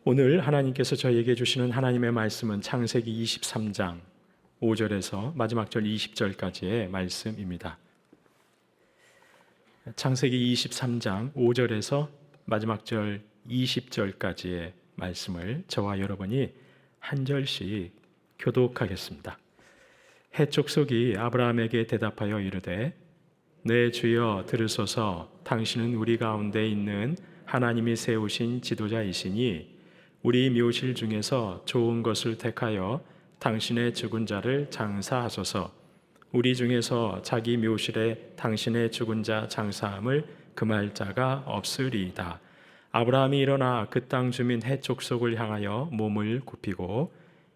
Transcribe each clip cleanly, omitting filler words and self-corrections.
오늘 하나님께서 저에게 주시는 하나님의 말씀은 창세기 23장 5절에서 마지막 절 20절까지의 말씀입니다. 창세기 23장 5절에서 마지막 절 20절까지의 말씀을 저와 여러분이 한 절씩 교독하겠습니다. 헷 족속이 아브라함에게 대답하여 이르되 내 주여 들으소서. 당신은 우리 가운데 있는 하나님이 세우신 지도자이시니 우리 묘실 중에서 좋은 것을 택하여 당신의 죽은 자를 장사하소서. 우리 중에서 자기 묘실에 당신의 죽은 자 장사함을 금할 자가 없으리이다. 아브라함이 일어나 그 땅 주민 헷 족속을 향하여 몸을 굽히고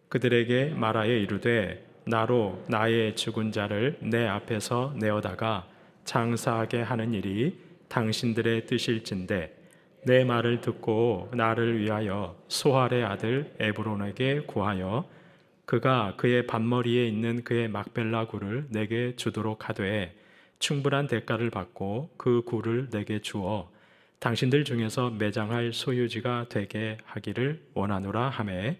그들에게 말하여 이르되 나로 나의 죽은 자를 내 앞에서 내어다가 장사하게 하는 일이 당신들의 뜻일진데 내 말을 듣고 나를 위하여 소할의 아들 에브론에게 구하여 그가 그의 밭머리에 있는 그의 막벨라 굴을 내게 주도록 하되 충분한 대가를 받고 그 굴을 내게 주어 당신들 중에서 매장할 소유지가 되게 하기를 원하노라 하매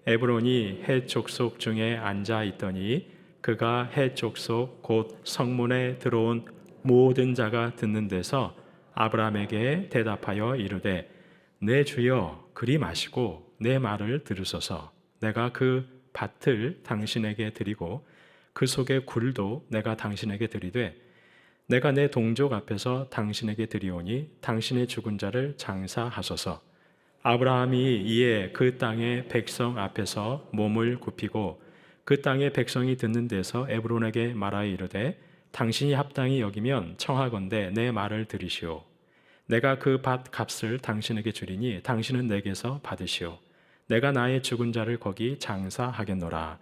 에브론이 헷 족속 중에 앉아 있더니 그가 헷 족속 곧 성문에 들어온 모든 자가 듣는 데서 아브라함에게 대답하여 이르되 내 주여 그리 마시고 내 말을 들으소서. 내가 그 밭을 당신에게 드리고 그 속의 굴도 내가 당신에게 드리되 내가 내 동족 앞에서 당신에게 드리오니 당신의 죽은 자를 장사하소서. 아브라함이 이에 그 땅의 백성 앞에서 몸을 굽히고 그 땅의 백성이 듣는 데서 에브론에게 말하여 이르되 당신이 합당히 여기면 청하건대 내 말을 들으시오. 내가 그 밭 값을 당신에게 주리니 당신은 내게서 받으시오. 내가 나의 죽은 자를 거기 장사하겠노라.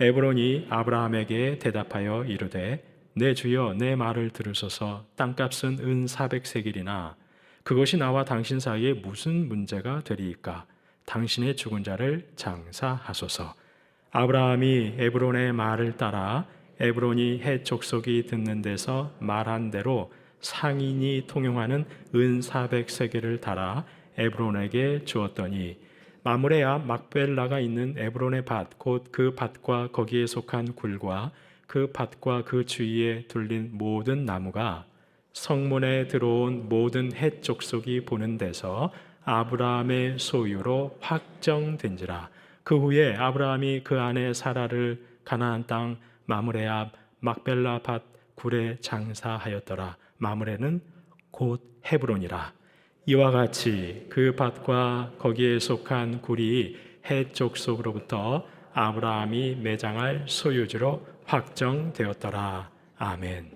에브론이 아브라함에게 대답하여 이르되 내 주여 내 말을 들으소서. 땅값은 은 400세겔이나 그것이 나와 당신 사이에 무슨 문제가 되리이까? 당신의 죽은 자를 장사하소서. 아브라함이 에브론의 말을 따라 에브론이 헷 족속이 듣는 데서 말한 대로 상인이 통용하는 은 400세겔을 달아 에브론에게 주었더니 마므레 앞 막벨라가 있는 에브론의 밭 곧 그 밭과 거기에 속한 굴과 그 밭과 그 주위에 둘린 모든 나무가 성문에 들어온 모든 헷 족속이 보는 데서 아브라함의 소유로 확정된지라. 그 후에 아브라함이 그 아내 사라를 가나안 땅 마므레 앞 막벨라 밭 굴에 장사하였더라. 마므레는 곧 헤브론이라. 이와 같이 그 밭과 거기에 속한 굴이 헷 족속으로부터 아브라함이 매장할 소유지로 확정되었더라. 아멘.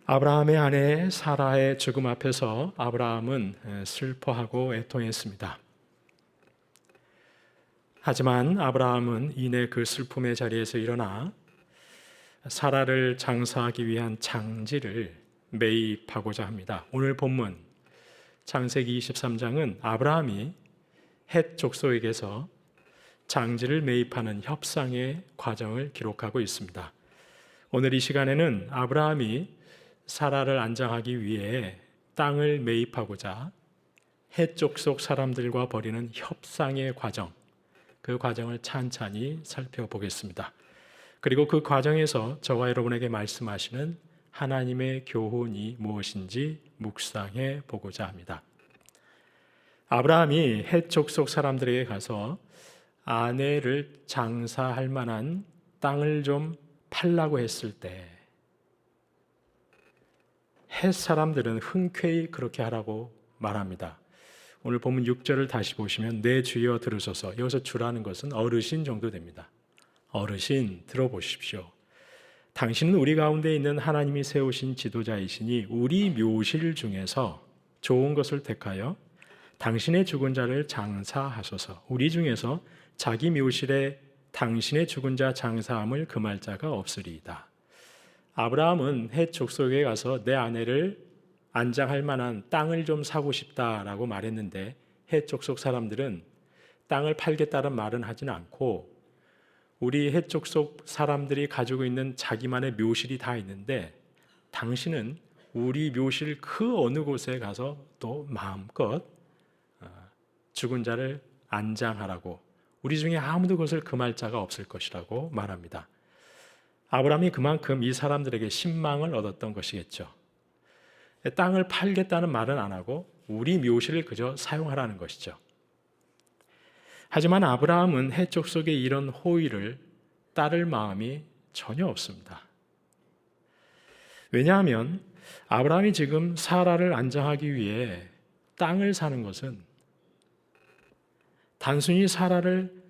아브라함의 아내 사라의 죽음 앞에서 아브라함은 슬퍼하고 애통했습니다. 하지만 아브라함은 이내 그 슬픔의 자리에서 일어나 사라를 장사하기 위한 장지를 매입하고자 합니다. 오늘 본문 창세기 23장은 아브라함이 헷 족속에게서 장지를 매입하는 협상의 과정을 기록하고 있습니다. 오늘 이 시간에는 아브라함이 사라를 안장하기 위해 땅을 매입하고자 헷 족속 사람들과 벌이는 협상의 과정, 그 과정을 찬찬히 살펴보겠습니다. 그리고 그 과정에서 저와 여러분에게 말씀하시는 하나님의 교훈이 무엇인지 묵상해 보고자 합니다. 아브라함이 헷 족속 사람들에게 가서 아내를 장사할 만한 땅을 좀 팔라고 했을 때 헷 사람들은 흔쾌히 그렇게 하라고 말합니다. 오늘 본문 6절을 다시 보시면 내 주여 들으소서. 여기서 주라는 것은 어르신 정도 됩니다. 어르신 들어보십시오. 당신은 우리 가운데 있는 하나님이 세우신 지도자이시니 우리 묘실 중에서 좋은 것을 택하여 당신의 죽은 자를 장사하소서. 우리 중에서 자기 묘실에 당신의 죽은 자 장사함을 금할 자가 없으리이다. 아브라함은 헷 족속에 가서 내 아내를 안장할 만한 땅을 좀 사고 싶다라고 말했는데 헷 족속 사람들은 땅을 팔겠다는 말은 하진 않고 우리 헷 족속 사람들이 가지고 있는 자기만의 묘실이 다 있는데 당신은 우리 묘실 그 어느 곳에 가서 또 마음껏 죽은 자를 안장하라고 우리 중에 아무도 그것을 금할 자가 없을 것이라고 말합니다. 아브라함이 그만큼 이 사람들에게 신망을 얻었던 것이겠죠. 땅을 팔겠다는 말은 안 하고 우리 묘실을 그저 사용하라는 것이죠. 하지만 아브라함은 해쪽 속에 이런 호의를 따를 마음이 전혀 없습니다. 왜냐하면 아브라함이 지금 사라를 안장하기 위해 땅을 사는 것은 단순히 사라를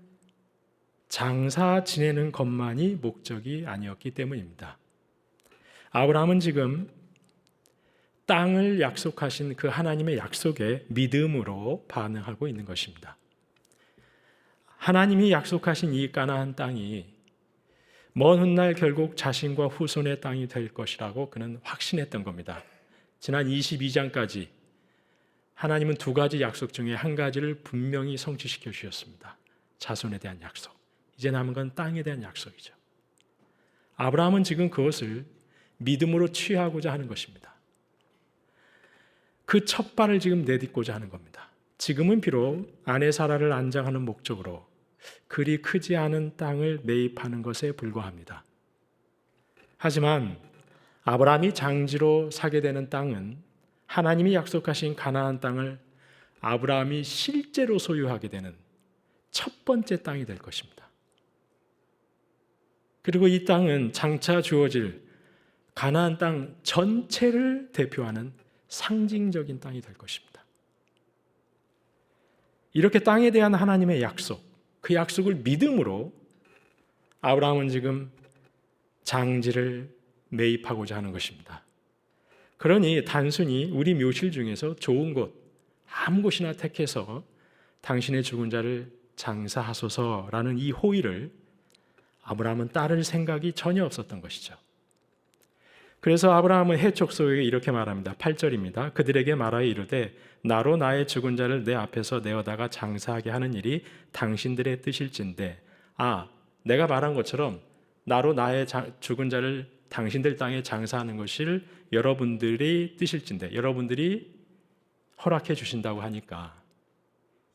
장사 지내는 것만이 목적이 아니었기 때문입니다. 아브라함은 지금 땅을 약속하신 그 하나님의 약속에 믿음으로 반응하고 있는 것입니다. 하나님이 약속하신 이 가나안 땅이 먼 훗날 결국 자신과 후손의 땅이 될 것이라고 그는 확신했던 겁니다. 지난 22장까지 하나님은 두 가지 약속 중에 한 가지를 분명히 성취시켜 주셨습니다. 자손에 대한 약속. 이제 남은 건 땅에 대한 약속이죠. 아브라함은 지금 그것을 믿음으로 취하고자 하는 것입니다. 그 첫 발을 지금 내딛고자 하는 겁니다. 지금은 비록 아내 사라를 안장하는 목적으로 그리 크지 않은 땅을 매입하는 것에 불과합니다. 하지만 아브라함이 장지로 사게 되는 땅은 하나님이 약속하신 가나안 땅을 아브라함이 실제로 소유하게 되는 첫 번째 땅이 될 것입니다. 그리고 이 땅은 장차 주어질 가나안 땅 전체를 대표하는 상징적인 땅이 될 것입니다. 이렇게 땅에 대한 하나님의 약속, 그 약속을 믿음으로 아브라함은 지금 장지를 매입하고자 하는 것입니다. 그러니 단순히 우리 묘실 중에서 좋은 곳, 아무 곳이나 택해서 당신의 죽은 자를 장사하소서라는 이 호의를 아브라함은 따를 생각이 전혀 없었던 것이죠. 그래서 아브라함은 해족속에게 이렇게 말합니다. 8절입니다. 그들에게 말하여 이르되 나로 나의 죽은 자를 내 앞에서 내어다가 장사하게 하는 일이 당신들의 뜻일진데 내가 말한 것처럼 나로 나의 죽은 자를 당신들 땅에 장사하는 것을 여러분들이 뜻일진데 여러분들이 허락해 주신다고 하니까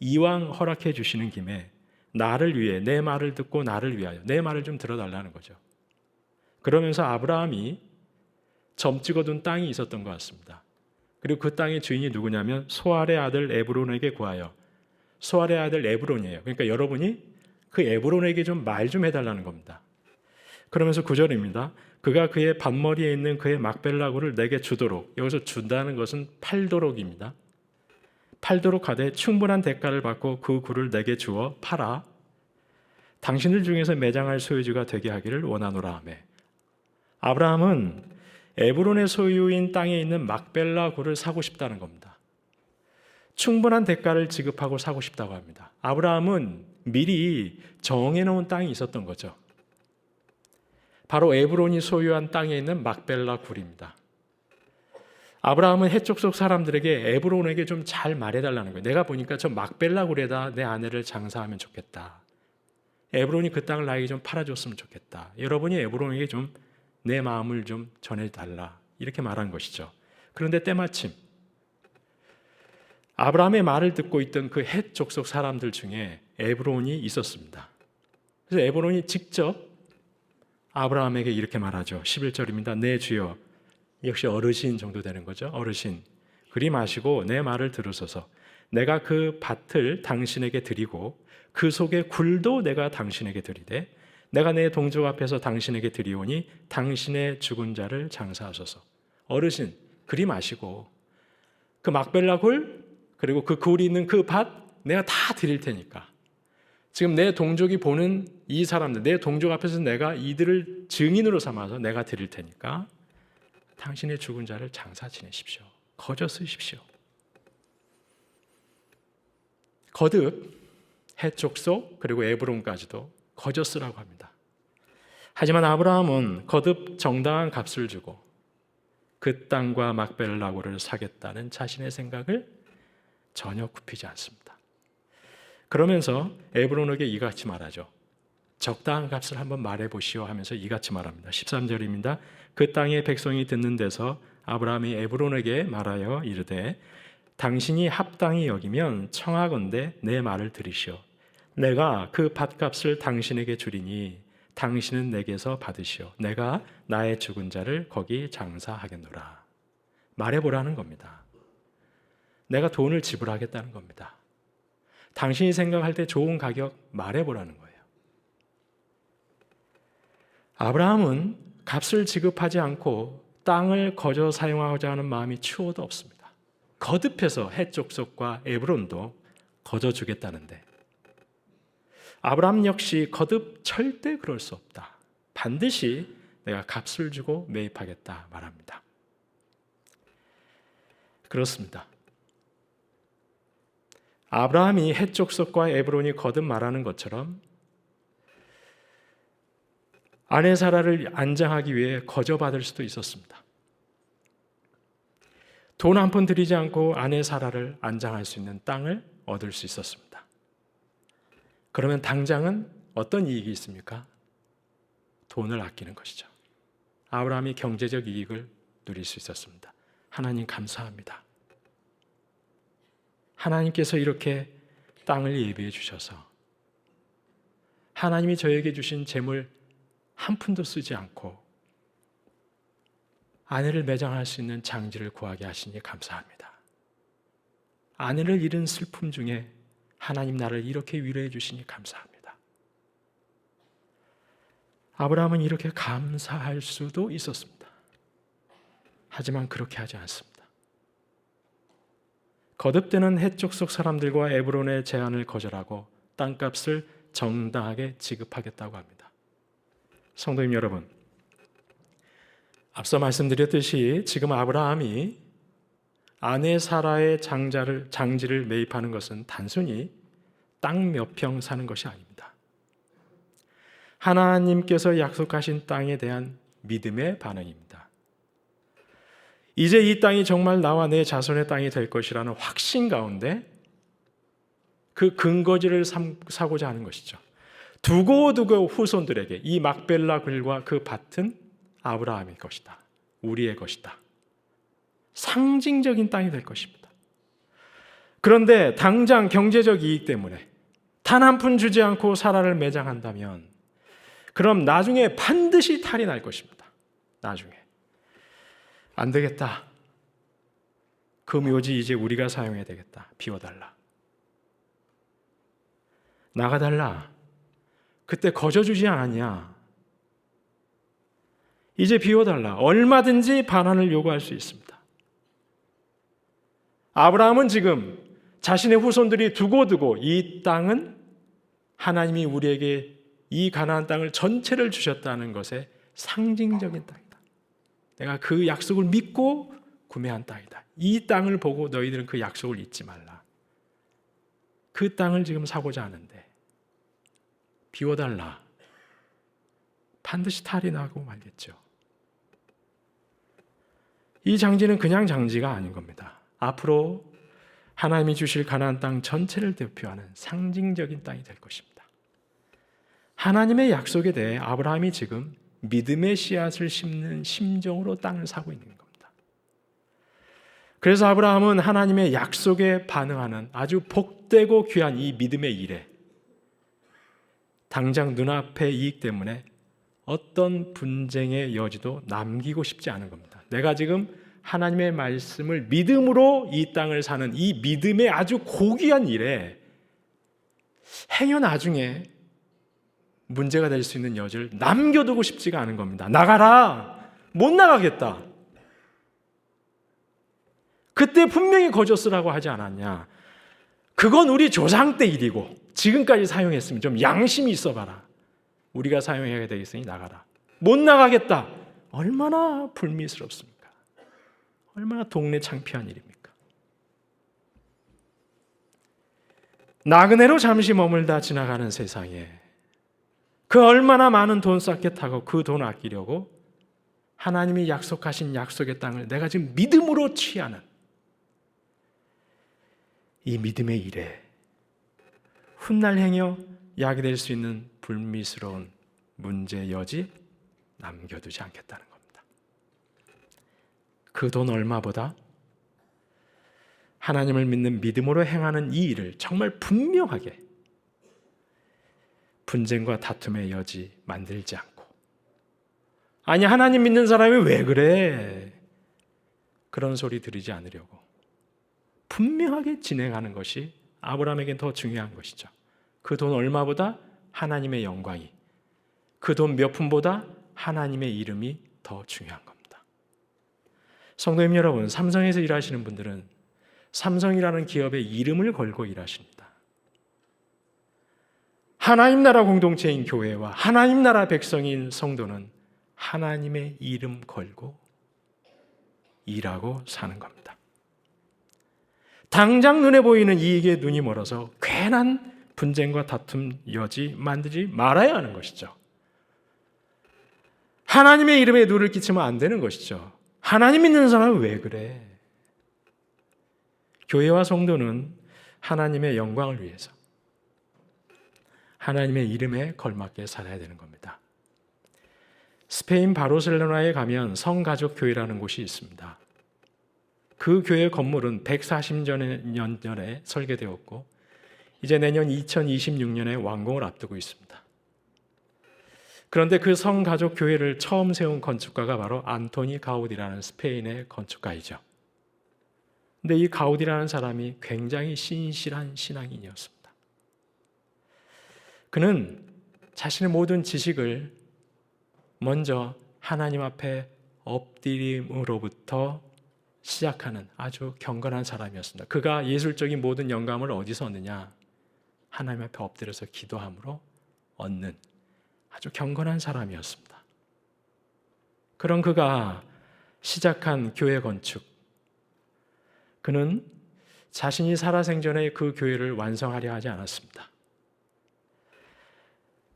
이왕 허락해 주시는 김에 나를 위해 내 말을 듣고 나를 위하여 내 말을 좀 들어달라는 거죠. 그러면서 아브라함이 점 찍어둔 땅이 있었던 것 같습니다. 그리고 그 땅의 주인이 누구냐면 소알의 아들 에브론에게 구하여 소알의 아들 에브론이에요. 그러니까 여러분이 그 에브론에게 좀 말 좀 해달라는 겁니다. 그러면서 9절입니다. 그가 그의 밭머리에 있는 그의 막벨라구를 내게 주도록 여기서 준다는 것은 팔도록입니다. 팔도록 하되 충분한 대가를 받고 그 굴을 내게 주어 팔아 당신들 중에서 매장할 소유주가 되게 하기를 원하노라 하며 아브라함은 에브론의 소유인 땅에 있는 막벨라 굴을 사고 싶다는 겁니다. 충분한 대가를 지급하고 사고 싶다고 합니다. 아브라함은 미리 정해놓은 땅이 있었던 거죠. 바로 에브론이 소유한 땅에 있는 막벨라 굴입니다. 아브라함은 해쪽 속 사람들에게 에브론에게 좀 잘 말해달라는 거예요. 내가 보니까 저 막벨라 굴에다 내 아내를 장사하면 좋겠다. 에브론이 그 땅을 나에게 좀 팔아줬으면 좋겠다. 여러분이 에브론에게 좀 내 마음을 좀 전해달라. 이렇게 말한 것이죠. 그런데 때마침 아브라함의 말을 듣고 있던 그 헷 족속 사람들 중에 에브론이 있었습니다. 그래서 에브론이 직접 아브라함에게 이렇게 말하죠. 11절입니다. 내 주여, 역시 어르신 정도 되는 거죠. 어르신, 그리 마시고 내 말을 들으소서. 내가 그 밭을 당신에게 드리고 그 속의 굴도 내가 당신에게 드리되 내가 내 동족 앞에서 당신에게 드리오니 당신의 죽은 자를 장사하소서. 어르신, 그리 마시고 그 막벨라 굴 그리고 그 굴이 있는 그 밭 내가 다 드릴 테니까 지금 내 동족이 보는 이 사람들, 내 동족 앞에서 내가 이들을 증인으로 삼아서 내가 드릴 테니까 당신의 죽은 자를 장사 지내십시오. 거저 쓰십시오. 거듭 해족속 그리고 에브론까지도 거저 쓰라고 합니다. 하지만 아브라함은 거듭 정당한 값을 주고 그 땅과 막벨라고를 사겠다는 자신의 생각을 전혀 굽히지 않습니다. 그러면서 에브론에게 이같이 말하죠. 적당한 값을 한번 말해보시오 하면서 이같이 말합니다. 13절입니다. 그 땅의 백성이 듣는 데서 아브라함이 에브론에게 말하여 이르되 당신이 합당히 여기면 청하건대 내 말을 들으시오. 내가 그 밭값을 당신에게 주리니 당신은 내게서 받으시오. 내가 나의 죽은 자를 거기 장사하겠노라. 말해보라는 겁니다. 내가 돈을 지불하겠다는 겁니다. 당신이 생각할 때 좋은 가격 말해보라는 거예요. 아브라함은 값을 지급하지 않고 땅을 거저 사용하고자 하는 마음이 추호도 없습니다. 거듭해서 헷 족속과 에브론도 거저 주겠다는데 아브라함 역시 거듭 절대 그럴 수 없다. 반드시 내가 값을 주고 매입하겠다 말합니다. 그렇습니다. 아브라함이 헷 족속과 에브론이 거듭 말하는 것처럼 아내 사라를 안장하기 위해 거저 받을 수도 있었습니다. 돈 한 푼 들이지 않고 아내 사라를 안장할 수 있는 땅을 얻을 수 있었습니다. 그러면 당장은 어떤 이익이 있습니까? 돈을 아끼는 것이죠. 아브라함이 경제적 이익을 누릴 수 있었습니다. 하나님 감사합니다. 하나님께서 이렇게 땅을 예비해 주셔서 하나님이 저에게 주신 재물 한 푼도 쓰지 않고 아내를 매장할 수 있는 장지를 구하게 하시니 감사합니다. 아내를 잃은 슬픔 중에 하나님 나를 이렇게 위로해 주시니 감사합니다. 아브라함은 이렇게 감사할 수도 있었습니다. 하지만 그렇게 하지 않습니다. 거듭되는 헷 족속 사람들과 에브론의 제안을 거절하고 땅값을 정당하게 지급하겠다고 합니다. 성도님 여러분, 앞서 말씀드렸듯이 지금 아브라함이 아내 사라의 장지를 매입하는 것은 단순히 땅 몇 평 사는 것이 아닙니다. 하나님께서 약속하신 땅에 대한 믿음의 반응입니다. 이제 이 땅이 정말 나와 내 자손의 땅이 될 것이라는 확신 가운데 그 근거지를 사고자 하는 것이죠. 두고두고 후손들에게 이 막벨라 글과 그 밭은 아브라함의 것이다. 우리의 것이다. 상징적인 땅이 될 것입니다. 그런데 당장 경제적 이익 때문에 단 한 푼 주지 않고 사라를 매장한다면 그럼 나중에 반드시 탈이 날 것입니다. 나중에. 안 되겠다. 그 묘지 이제 우리가 사용해야 되겠다. 비워달라. 나가달라. 그때 거저 주지 않았냐? 이제 비워달라. 얼마든지 반환을 요구할 수 있습니다. 아브라함은 지금 자신의 후손들이 두고두고 이 땅은 하나님이 우리에게 이 가나안 땅을 전체를 주셨다는 것의 상징적인 땅이다. 내가 그 약속을 믿고 구매한 땅이다. 이 땅을 보고 너희들은 그 약속을 잊지 말라. 그 땅을 지금 사고자 하는데 비워달라. 반드시 탈이 나고 말겠죠. 이 장지는 그냥 장지가 아닌 겁니다. 앞으로 하나님이 주실 가나안 땅 전체를 대표하는 상징적인 땅이 될 것입니다. 하나님의 약속에 대해 아브라함이 지금 믿음의 씨앗을 심는 심정으로 땅을 사고 있는 겁니다. 그래서 아브라함은 하나님의 약속에 반응하는 아주 복되고 귀한 이 믿음의 일에 당장 눈앞의 이익 때문에 어떤 분쟁의 여지도 남기고 싶지 않은 겁니다. 내가 지금 하나님의 말씀을 믿음으로 이 땅을 사는 이 믿음의 아주 고귀한 일에 행여 나중에 문제가 될 수 있는 여지를 남겨두고 싶지가 않은 겁니다. 나가라! 못 나가겠다. 그때 분명히 거저 쓰라고 하지 않았냐. 그건 우리 조상 때 일이고 지금까지 사용했으면 좀 양심이 있어봐라. 우리가 사용해야 되겠으니 나가라. 못 나가겠다. 얼마나 불미스럽습니까? 얼마나 동네 창피한 일입니까? 나그네로 잠시 머물다 지나가는 세상에 그 얼마나 많은 돈 쌓게 타고 그 돈 아끼려고 하나님이 약속하신 약속의 땅을 내가 지금 믿음으로 취하는 이 믿음의 일에 훗날 행여 야기될 수 있는 불미스러운 문제 여지 남겨두지 않겠다는 겁니다. 그 돈 얼마보다 하나님을 믿는 믿음으로 행하는 이 일을 정말 분명하게 분쟁과 다툼의 여지 만들지 않고, 아니 하나님 믿는 사람이 왜 그래? 그런 소리 들으지 않으려고 분명하게 진행하는 것이 아브라함에겐 더 중요한 것이죠. 그 돈 얼마보다 하나님의 영광이, 그 돈 몇 푼보다 하나님의 이름이 더 중요한 겁니다. 성도님 여러분, 삼성에서 일하시는 분들은 삼성이라는 기업의 이름을 걸고 일하십니다. 하나님 나라 공동체인 교회와 하나님 나라 백성인 성도는 하나님의 이름 걸고 일하고 사는 겁니다. 당장 눈에 보이는 이익에 눈이 멀어서 괜한 분쟁과 다툼 여지 만들지 말아야 하는 것이죠. 하나님의 이름에 누를 끼치면 안 되는 것이죠. 하나님 믿는 사람은 왜 그래? 교회와 성도는 하나님의 영광을 위해서 하나님의 이름에 걸맞게 살아야 되는 겁니다. 스페인 바르셀로나에 가면 성가족교회라는 곳이 있습니다. 그 교회 건물은 140년 전에 설계되었고 이제 내년 2026년에 완공을 앞두고 있습니다. 그런데 그 성가족교회를 처음 세운 건축가가 바로 안토니 가우디라는 스페인의 건축가이죠. 근데 이 가우디라는 사람이 굉장히 신실한 신앙인이었습니다. 그는 자신의 모든 지식을 먼저 하나님 앞에 엎드림으로부터 시작하는 아주 경건한 사람이었습니다. 그가 예술적인 모든 영감을 어디서 얻느냐? 하나님 앞에 엎드려서 기도함으로 얻는 아주 경건한 사람이었습니다. 그런 그가 시작한 교회 건축, 그는 자신이 살아생전에 그 교회를 완성하려 하지 않았습니다.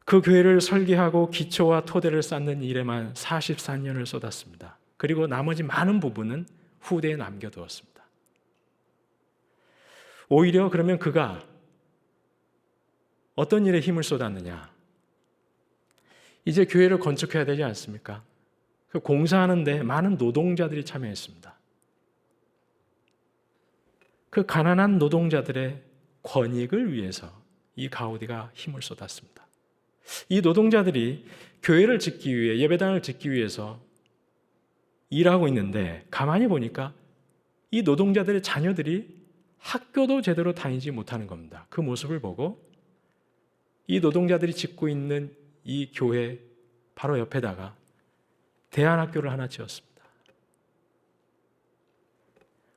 그 교회를 설계하고 기초와 토대를 쌓는 일에만 44년을 쏟았습니다. 그리고 나머지 많은 부분은 후대에 남겨두었습니다. 오히려 그러면 그가 어떤 일에 힘을 쏟았느냐? 이제 교회를 건축해야 되지 않습니까? 그 공사하는데 많은 노동자들이 참여했습니다. 그 가난한 노동자들의 권익을 위해서 이 가우디가 힘을 쏟았습니다. 이 노동자들이 교회를 짓기 위해, 예배당을 짓기 위해서 일하고 있는데 가만히 보니까 이 노동자들의 자녀들이 학교도 제대로 다니지 못하는 겁니다. 그 모습을 보고 이 노동자들이 짓고 있는 이 교회 바로 옆에다가 대안학교를 하나 지었습니다.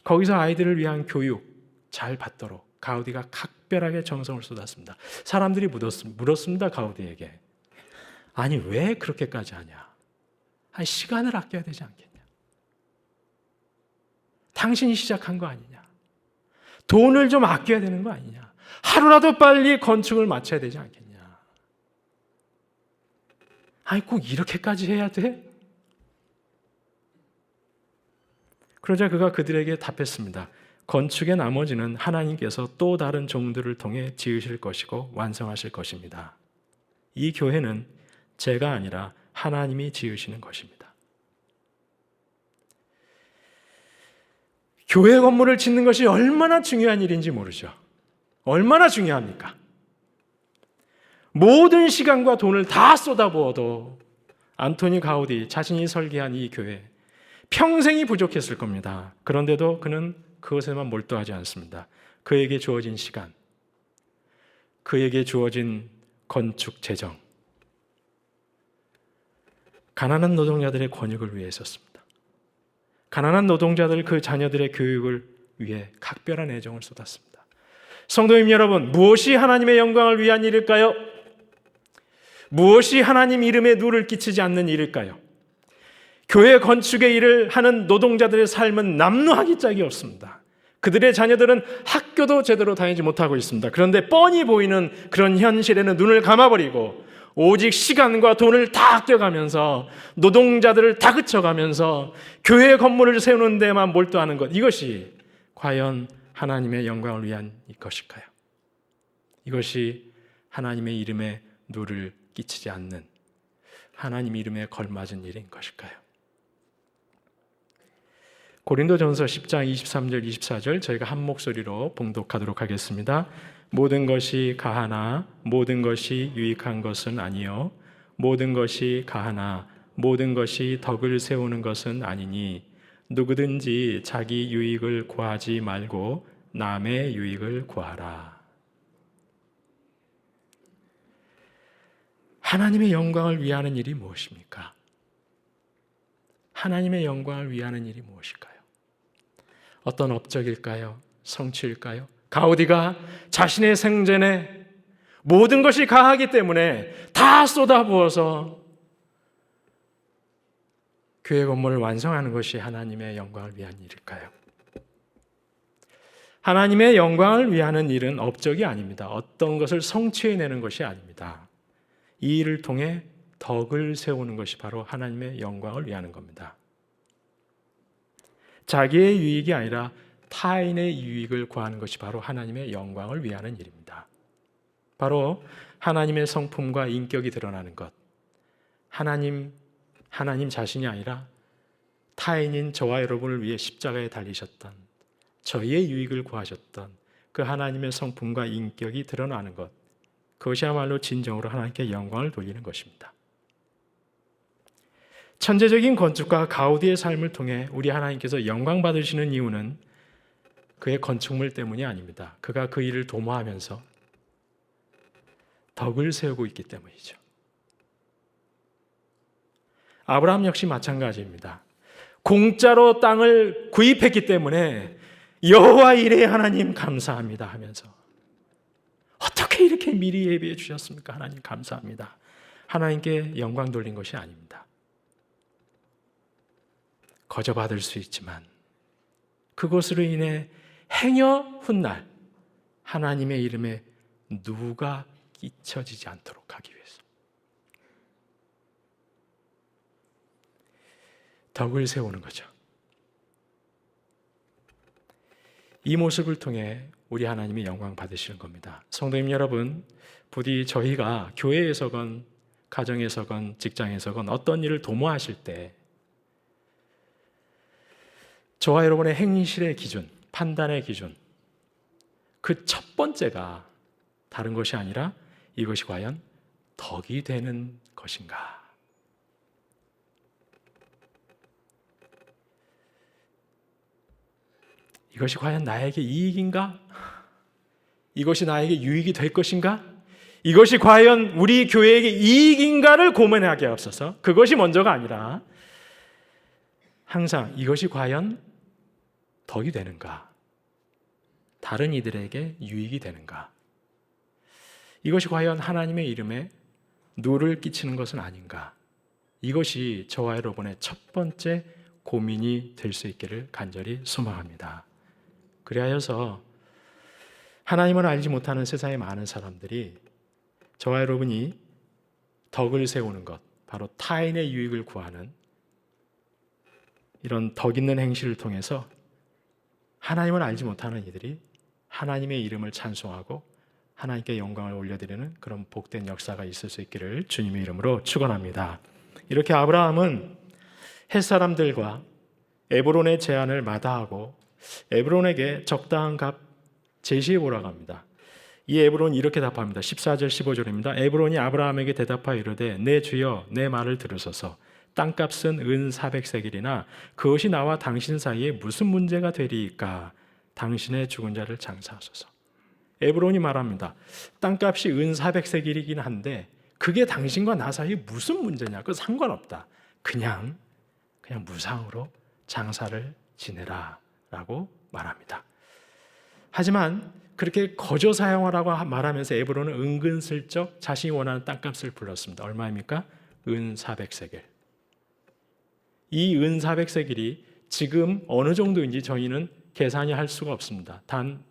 거기서 아이들을 위한 교육 잘 받도록 가우디가 각별하게 정성을 쏟았습니다. 사람들이 물었습니다. 가우디에게. 아니 왜 그렇게까지 하냐? 아니 시간을 아껴야 되지 않겠냐? 당신이 시작한 거 아니냐? 돈을 좀 아껴야 되는 거 아니냐? 하루라도 빨리 건축을 마쳐야 되지 않겠냐? 아니 꼭 이렇게까지 해야 돼? 그러자 그가 그들에게 답했습니다. 건축의 나머지는 하나님께서 또 다른 종들을 통해 지으실 것이고 완성하실 것입니다. 이 교회는 제가 아니라 하나님이 지으시는 것입니다. 교회 건물을 짓는 것이 얼마나 중요한 일인지 모르죠. 얼마나 중요합니까? 모든 시간과 돈을 다 쏟아부어도 안토니 가우디 자신이 설계한 이 교회 평생이 부족했을 겁니다. 그런데도 그는 그것에만 몰두하지 않습니다. 그에게 주어진 시간, 그에게 주어진 건축 재정, 가난한 노동자들의 권익을 위해 썼습니다. 가난한 노동자들 그 자녀들의 교육을 위해 각별한 애정을 쏟았습니다. 성도님 여러분, 무엇이 하나님의 영광을 위한 일일까요? 무엇이 하나님 이름에 누를 끼치지 않는 일일까요? 교회 건축의 일을 하는 노동자들의 삶은 남루하기 짝이 없습니다. 그들의 자녀들은 학교도 제대로 다니지 못하고 있습니다. 그런데 뻔히 보이는 그런 현실에는 눈을 감아버리고 오직 시간과 돈을 다 아껴가면서 노동자들을 다그쳐가면서 교회 건물을 세우는 데만 몰두하는 것, 이것이 과연 하나님의 영광을 위한 것일까요? 이것이 하나님의 이름에 누를 끼치지 않는 하나님 이름에 걸맞은 일인 것일까요? 고린도전서 10장 23절 24절 저희가 한 목소리로 봉독하도록 하겠습니다. 모든 것이 가하나 모든 것이 유익한 것은 아니요 모든 것이 가하나 모든 것이 덕을 세우는 것은 아니니 누구든지 자기 유익을 구하지 말고 남의 유익을 구하라. 하나님의 영광을 위하는 일이 무엇입니까? 하나님의 영광을 위하는 일이 무엇일까요? 어떤 업적일까요? 성취일까요? 가우디가 자신의 생전에 모든 것이 가하기 때문에 다 쏟아부어서 교회 건물을 완성하는 것이 하나님의 영광을 위한 일일까요? 하나님의 영광을 위하는 일은 업적이 아닙니다. 어떤 것을 성취해내는 것이 아닙니다. 이 일을 통해 덕을 세우는 것이 바로 하나님의 영광을 위하는 겁니다. 자기의 유익이 아니라 타인의 유익을 구하는 것이 바로 하나님의 영광을 위하는 일입니다. 바로 하나님의 성품과 인격이 드러나는 것. 하나님 자신이 아니라 타인인 저와 여러분을 위해 십자가에 달리셨던, 저희의 유익을 구하셨던 그 하나님의 성품과 인격이 드러나는 것. 그것이야말로 진정으로 하나님께 영광을 돌리는 것입니다. 천재적인 건축가 가우디의 삶을 통해 우리 하나님께서 영광 받으시는 이유는 그의 건축물 때문이 아닙니다. 그가 그 일을 도모하면서 덕을 세우고 있기 때문이죠. 아브라함 역시 마찬가지입니다. 공짜로 땅을 구입했기 때문에 여호와 이레 하나님 감사합니다 하면서 어떻게 이렇게 미리 예비해 주셨습니까? 하나님 감사합니다. 하나님께 영광 돌린 것이 아닙니다. 거저받을 수 있지만 그것으로 인해 행여 훗날 하나님의 이름에 누가 끼쳐지지 않도록 하기 위해서 덕을 세우는 거죠. 이 모습을 통해 우리 하나님이 영광 받으시는 겁니다. 성도님 여러분, 부디 저희가 교회에서건 가정에서건 직장에서건 어떤 일을 도모하실 때 저와 여러분의 행실의 기준, 판단의 기준, 그 첫 번째가 다른 것이 아니라 이것이 과연 덕이 되는 것인가? 이것이 과연 나에게 이익인가? 이것이 나에게 유익이 될 것인가? 이것이 과연 우리 교회에게 이익인가를 고민하게 앞서서 그것이 먼저가 아니라 항상 이것이 과연 덕이 되는가? 다른 이들에게 유익이 되는가? 이것이 과연 하나님의 이름에 누를 끼치는 것은 아닌가? 이것이 저와 여러분의 첫 번째 고민이 될 수 있기를 간절히 소망합니다. 그리하여서 하나님을 알지 못하는 세상의 많은 사람들이 저와 여러분이 덕을 세우는 것, 바로 타인의 유익을 구하는 이런 덕 있는 행실을 통해서 하나님을 알지 못하는 이들이 하나님의 이름을 찬송하고 하나님께 영광을 올려드리는 그런 복된 역사가 있을 수 있기를 주님의 이름으로 축원합니다. 이렇게 아브라함은 햇사람들과 에브론의 제안을 마다하고 에브론에게 적당한 값 제시해 보라고 합니다. 이 에브론이 이렇게 답합니다. 14절 15절입니다. 에브론이 아브라함에게 대답하여 이르되 내 주여 내 말을 들으소서. 땅값은 은 400세겔이나 그것이 나와 당신 사이에 무슨 문제가 되리이까? 당신의 죽은 자를 장사하소서. 에브론이 말합니다. 땅값이 은 400세겔이긴 한데 그게 당신과 나 사이에 무슨 문제냐? 그거 상관없다. 그냥 무상으로 장사를 지내라 라고 말합니다. 하지만 그렇게 거저 사용하라고 말하면서 에브론은 은근슬쩍 자신이 원하는 땅값을 불렀습니다. 얼마입니까? 은 400세겔. 이 은 400세겔이 지금 어느 정도인지 저희는 계산이 할 수가 없습니다. 단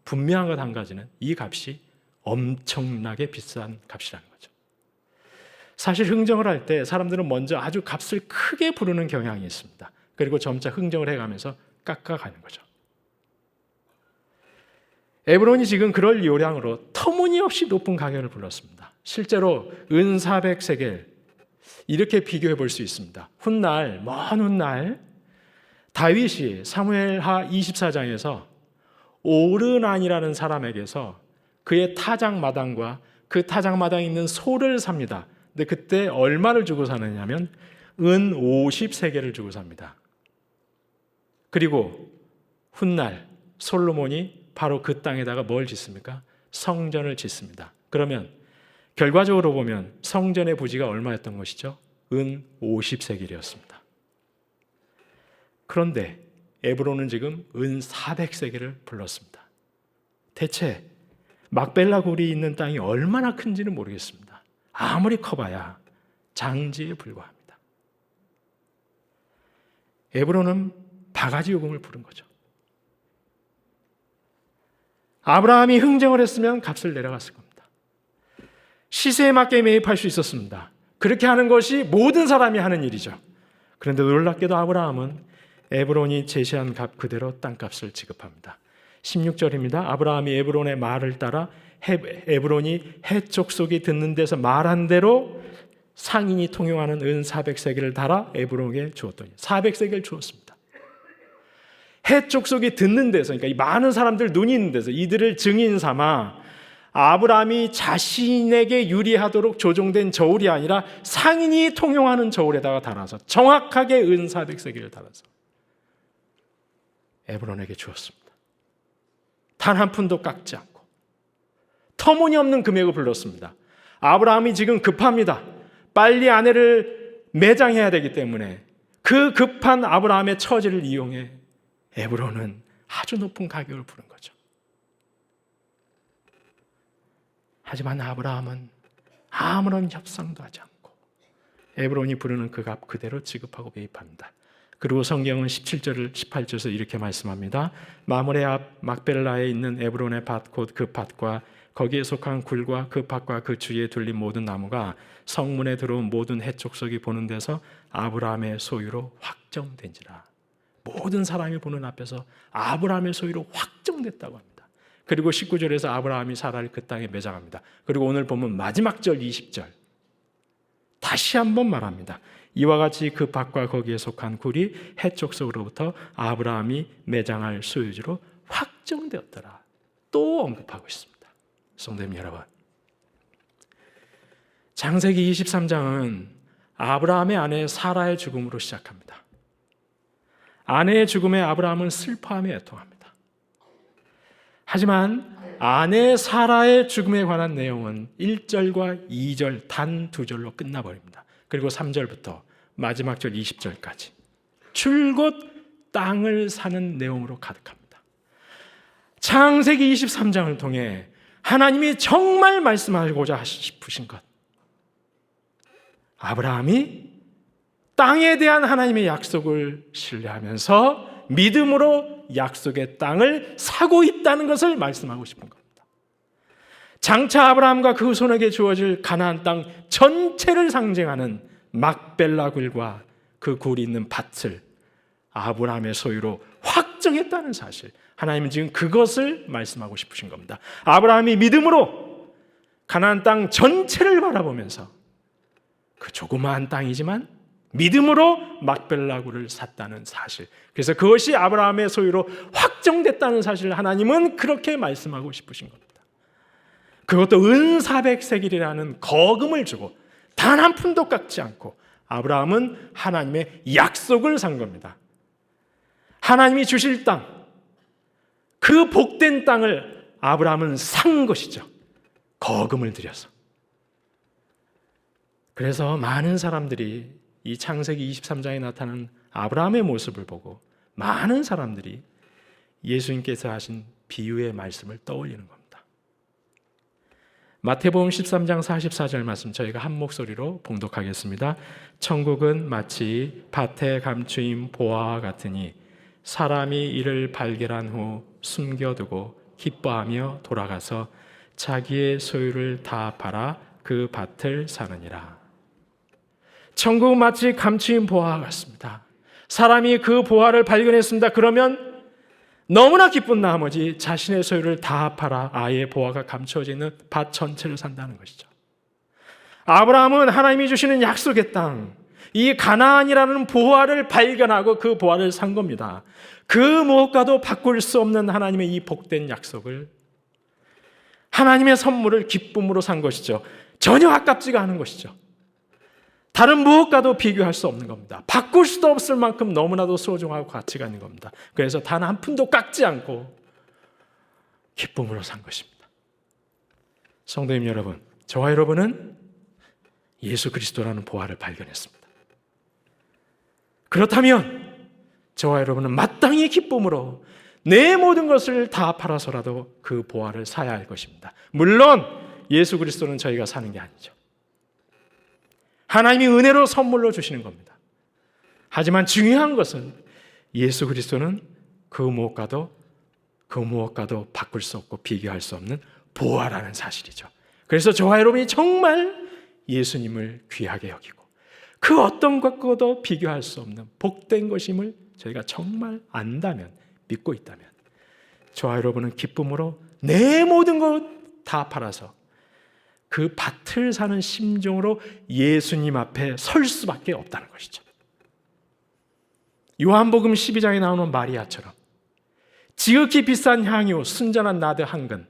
분명한 것 한 가지는 이 값이 엄청나게 비싼 값이라는 거죠. 사실 흥정을 할 때 사람들은 먼저 아주 값을 크게 부르는 경향이 있습니다. 그리고 점차 흥정을 해가면서 깎아가는 거죠. 에브론이 지금 그럴 요량으로 터무니없이 높은 가격을 불렀습니다. 실제로 은 400세겔 이렇게 비교해 볼 수 있습니다. 훗날, 먼 훗날 다윗이 사무엘하 24장에서 오르난이라는 사람에게서 그의 타작마당과 그 타작마당에 있는 소를 삽니다. 근데 그때 얼마를 주고 사느냐면 은 50세겔을 주고 삽니다. 그리고 훗날 솔로몬이 바로 그 땅에다가 뭘 짓습니까? 성전을 짓습니다. 그러면 결과적으로 보면 성전의 부지가 얼마였던 것이죠? 은 50세겔이었습니다. 그런데 에브론은 지금 은 400세겔을 불렀습니다. 대체 막벨라 굴이 있는 땅이 얼마나 큰지는 모르겠습니다. 아무리 커봐야 장지에 불과합니다. 에브론은 바가지 요금을 부른 거죠. 아브라함이 흥정을 했으면 값을 내려갔을 겁니다. 시세에 맞게 매입할 수 있었습니다. 그렇게 하는 것이 모든 사람이 하는 일이죠. 그런데 놀랍게도 아브라함은 에브론이 제시한 값 그대로 땅값을 지급합니다. 16절입니다. 아브라함이 에브론의 말을 따라 에브론이 헷 족속이 듣는 데서 말한 대로 상인이 통용하는 은 400세겔을 달아 에브론에게 주었더니 400세겔 주었습니다. 헷 족속이 듣는 데서, 그러니까 이 많은 사람들 눈이 있는 데서 이들을 증인 삼아 아브라함이 자신에게 유리하도록 조종된 저울이 아니라 상인이 통용하는 저울에다가 달아서 정확하게 은 400세겔을 달아서 에브론에게 주었습니다. 단 한 푼도 깎지 않고 터무니없는 금액을 불렀습니다. 아브라함이 지금 급합니다. 빨리 아내를 매장해야 되기 때문에 그 급한 아브라함의 처지를 이용해 에브론은 아주 높은 가격을 부른 거죠. 하지만 아브라함은 아무런 협상도 하지 않고 에브론이 부르는 그 값 그대로 지급하고 매입합니다. 그리고 성경은 17절, 18절에서 이렇게 말씀합니다. 마므레 앞 막벨라에 있는 에브론의 밭 곧 그 밭과 거기에 속한 굴과 그 밭과 그 주위에 둘린 모든 나무가 성문에 들어온 모든 헷족속이 보는 데서 아브라함의 소유로 확정된지라. 모든 사람이 보는 앞에서 아브라함의 소유로 확정됐다고 합니다. 그리고 19절에서 아브라함이 사라를 그 땅에 매장합니다. 그리고 오늘 보면 마지막 절 20절 다시 한번 말합니다. 이와 같이 그 밭과 거기에 속한 굴이 헷족속으로부터 아브라함이 매장할 소유지로 확정되었더라. 또 언급하고 있습니다. 성도님 여러분, 창세기 23장은 아브라함의 아내 사라의 죽음으로 시작합니다. 아내의 죽음에 아브라함은 슬퍼하며 애통합니다. 하지만 아내 사라의 죽음에 관한 내용은 1절과 2절 단 2절로 끝나버립니다. 그리고 3절부터 마지막 절 20절까지 줄곧 땅을 사는 내용으로 가득합니다. 창세기 23장을 통해 하나님이 정말 말씀하고자 싶으신 것, 아브라함이 땅에 대한 하나님의 약속을 신뢰하면서 믿음으로 약속의 땅을 사고 있다는 것을 말씀하고 싶은 겁니다. 장차 아브라함과 그 후손에게 주어질 가나안 땅 전체를 상징하는 막벨라 굴과 그 굴이 있는 밭을 아브라함의 소유로 확정했다는 사실, 하나님은 지금 그것을 말씀하고 싶으신 겁니다. 아브라함이 믿음으로 가나안 땅 전체를 바라보면서 그 조그마한 땅이지만 믿음으로 막벨라 굴을 샀다는 사실, 그래서 그것이 아브라함의 소유로 확정됐다는 사실을 하나님은 그렇게 말씀하고 싶으신 겁니다. 그것도 은 400세겔이라는 거금을 주고 단 한 푼도 깎지 않고 아브라함은 하나님의 약속을 산 겁니다. 하나님이 주실 땅, 그 복된 땅을 아브라함은 산 것이죠. 거금을 들여서. 그래서 많은 사람들이 이 창세기 23장에 나타나는 아브라함의 모습을 보고 많은 사람들이 예수님께서 하신 비유의 말씀을 떠올리는 겁니다. 마태복음 13장 44절 말씀 저희가 한 목소리로 봉독하겠습니다. 천국은 마치 밭에 감추인 보화와 같으니 사람이 이를 발견한 후 숨겨두고 기뻐하며 돌아가서 자기의 소유를 다 팔아 그 밭을 사느니라. 천국은 마치 감추인 보화와 같습니다. 사람이 그 보화를 발견했습니다. 그러면 너무나 기쁜 나머지 자신의 소유를 다 팔아 아예 보화가 감춰져 있는 밭 전체를 산다는 것이죠. 아브라함은 하나님이 주시는 약속의 땅, 이 가나안이라는 보화를 발견하고 그 보화를 산 겁니다. 그 무엇과도 바꿀 수 없는 하나님의 이 복된 약속을, 하나님의 선물을 기쁨으로 산 것이죠. 전혀 아깝지가 않은 것이죠. 다른 무엇과도 비교할 수 없는 겁니다. 바꿀 수도 없을 만큼 너무나도 소중하고 가치가 있는 겁니다. 그래서 단 한 푼도 깎지 않고 기쁨으로 산 것입니다. 성도님 여러분, 저와 여러분은 예수 그리스도라는 보화를 발견했습니다. 그렇다면 저와 여러분은 마땅히 기쁨으로 내 모든 것을 다 팔아서라도 그 보화를 사야 할 것입니다. 물론 예수 그리스도는 저희가 사는 게 아니죠. 하나님이 은혜로 선물로 주시는 겁니다. 하지만 중요한 것은 예수 그리스도는 그 무엇과도 바꿀 수 없고 비교할 수 없는 보화라는 사실이죠. 그래서 저와 여러분이 정말 예수님을 귀하게 여기고 그 어떤 것과도 비교할 수 없는 복된 것임을 저희가 정말 안다면, 믿고 있다면 저와 여러분은 기쁨으로 내 모든 것 다 팔아서 그 밭을 사는 심정으로 예수님 앞에 설 수밖에 없다는 것이죠. 요한복음 12장에 나오는 마리아처럼 지극히 비싼 향유, 순전한 나드 한 근,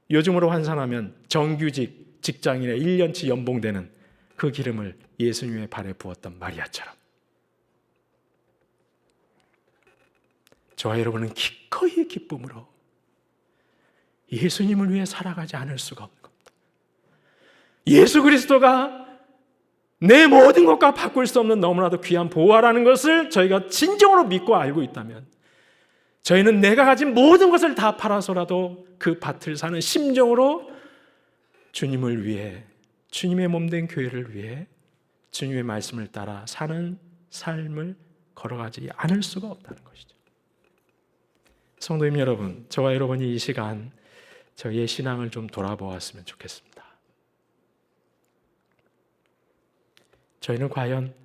요즘으로 환산하면 정규직 직장인의 1년치 연봉되는 그 기름을 예수님의 발에 부었던 마리아처럼 저와 여러분은 기꺼이 기쁨으로 예수님을 위해 살아가지 않을 수가 없는 겁니다. 예수 그리스도가 내 모든 것과 바꿀 수 없는 너무나도 귀한 보화라는 것을 저희가 진정으로 믿고 알고 있다면 저희는 내가 가진 모든 것을 다 팔아서라도 그 밭을 사는 심정으로 주님을 위해, 주님의 몸된 교회를 위해 주님의 말씀을 따라 사는 삶을 걸어가지 않을 수가 없다는 것이죠. 성도님 여러분, 저와 여러분이 이 시간 저희의 신앙을 좀 돌아보았으면 좋겠습니다. 저희는 과연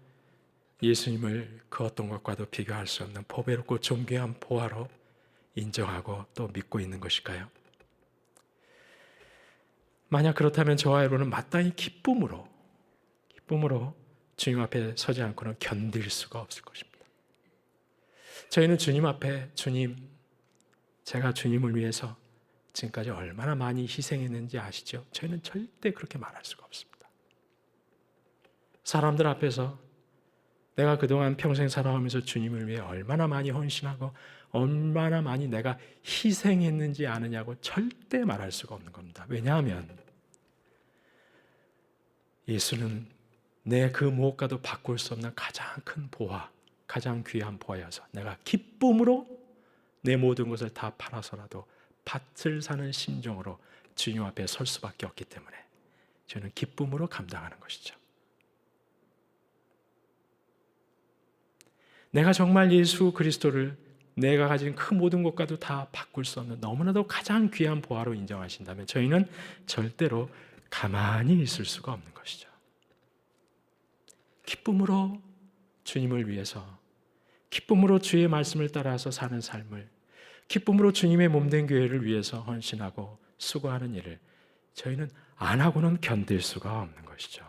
예수님을 그 어떤 것과도 비교할 수 없는 보배롭고 존귀한 보화로 인정하고 또 믿고 있는 것일까요? 만약 그렇다면 저와 여러분은 마땅히 기쁨으로 주님 앞에 서지 않고는 견딜 수가 없을 것입니다. 저희는 주님 앞에, 주님, 제가 주님을 위해서 지금까지 얼마나 많이 희생했는지 아시죠? 저희는 절대 그렇게 말할 수가 없습니다. 사람들 앞에서 내가 그동안 평생 살아오면서 주님을 위해 얼마나 많이 헌신하고 얼마나 많이 내가 희생했는지 아느냐고 절대 말할 수가 없는 겁니다. 왜냐하면 예수는 내 그 무엇과도 바꿀 수 없는 가장 큰 보화, 가장 귀한 보화여서 내가 기쁨으로 내 모든 것을 다 팔아서라도 밭을 사는 심정으로 주님 앞에 설 수밖에 없기 때문에 저는 기쁨으로 감당하는 것이죠. 내가 정말 예수 그리스도를 내가 가진 그 모든 것과도 다 바꿀 수 없는 너무나도 가장 귀한 보화로 인정하신다면 저희는 절대로 가만히 있을 수가 없는 것이죠. 기쁨으로 주님을 위해서, 기쁨으로 주의 말씀을 따라서 사는 삶을, 기쁨으로 주님의 몸된 교회를 위해서 헌신하고 수고하는 일을 저희는 안 하고는 견딜 수가 없는 것이죠.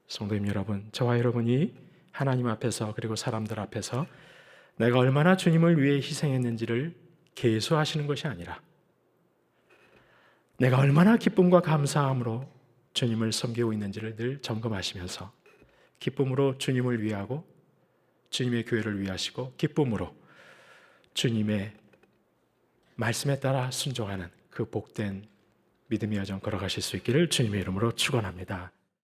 성도님 여러분, 저와 여러분이 하나님 앞에서 그리고 사람들 앞에서 내가 얼마나 주님을 위해 희생했는지를 계수하시는 것이 아니라 내가 얼마나 기쁨과 감사함으로 주님을 섬기고 있는지를 늘 점검하시면서 기쁨으로 주님을 위하고 주님의 교회를 위하시고 기쁨으로 주님의 말씀에 따라 순종하는 그 복된 믿음의 여정 걸어가실 수 있기를 주님의 이름으로 축원합니다.